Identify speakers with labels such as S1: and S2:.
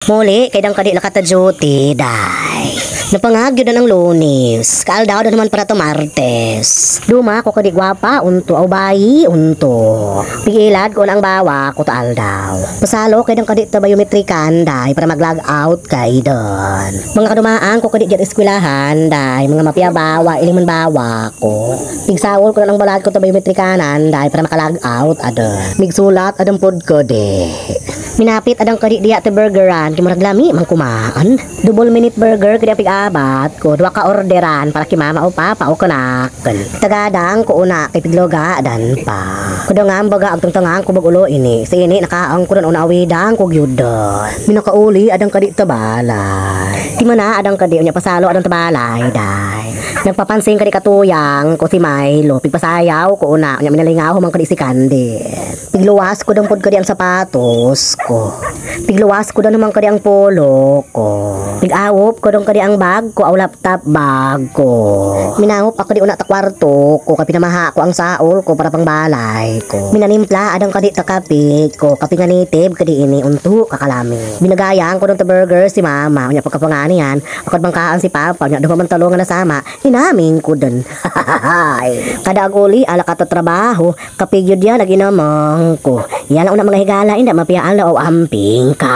S1: Muli, kay dang kadi nakata duty, day. Napangagyo na ng Lunes. Kaaldaw na naman para to Martes. Duma ko kadi gwapa, unto aw bayi, unto. Pigilad ko ang bawa ko ta aldaw. Pasalo kay dang kadi ta biometrikan, day, para mag-log out kay don. Mga kadumaan ko kadi diyan eskwelahan, day, mga mapia bawa, iliman bawa ko. Pigsawol ko na ng balad ko ta biometrikanan, day, para maka-log out, adon. Migsulat, adong pod ko, de. Minapit adang kadi diya te burgeran, kimurag lami mang kumaan. Double minute burger kadi pig-abat ko, duwa ka orderan para kay mama o papa o kanaken. Tagadang ko una kay pigloga dan pa. Kudo nga ambaga ang tungtangang ko bagulo ini. Sa ini nakaang ko una awidang ko gyudon. Minakauli adang kadi tabalay. Di mana adang kadi unya pasalo adang tabalay day. Nagpapansin kadi katuyang ko si Milo, pigpasayaw ko una unya minalingaw man kadi si Candy. Pigluwas ko dang pod kadi ang sapatos ko. Pigluwas ko daw naman kadi ang polo ko. Pig-awop ko daw kadi ang bag ko, aw laptop bag ko. Minangop ako di una ta kwarto ko, kapinamaha ko ang saol ko para pang balay ko. Minanimpla adang kadi ta kape ko, kape nga native kadi ini unto kakalami. Binagayang ko daw ta burger si mama, unya pagkapanganian, akad bangkaan si papa, unya daw man talungan na sama, inamin ko dun. Kada aguli ala ka ta trabaho, kape gyud yan naginamang ko. Yan ang una mga higala, inda mapiyaan o amping ka.